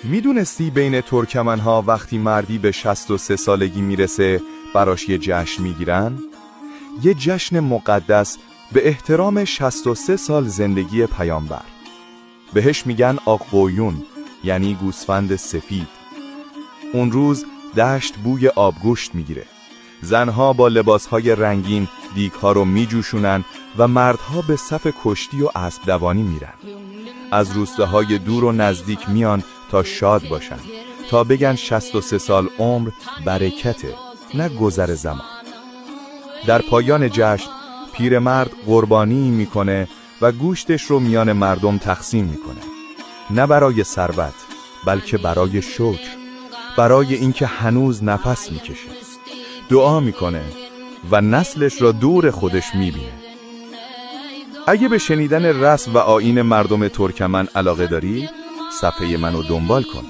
میدونستی بین ترکمنها وقتی مردی به 63 سالگی میرسه براش یه جشن میگیرن؟ یه جشن مقدس به احترام 63 سال زندگی پیامبر. بهش میگن آقویون، یعنی گوسفند سفید. اون روز دشت بوی آبگوشت میگیره. زنها با لباسهای رنگین دیگها رو میجوشونن و مردها به صف کشتی و اسب دوانی میرن. از روستاهای دور و نزدیک میان تا شاد باشن، تا بگن 63 سال عمر برکته، نه گذر زمان. در پایان جشن پیرمرد قربانی میکنه و گوشتش رو میان مردم تقسیم میکنه، نه برای ثروت بلکه برای شکر، برای اینکه هنوز نفس میکشه. دعا میکنه و نسلش را دور خودش میبینه. اگه به شنیدن رسم و آیین مردم ترکمن علاقه داری، صفحه منو دنبال کن.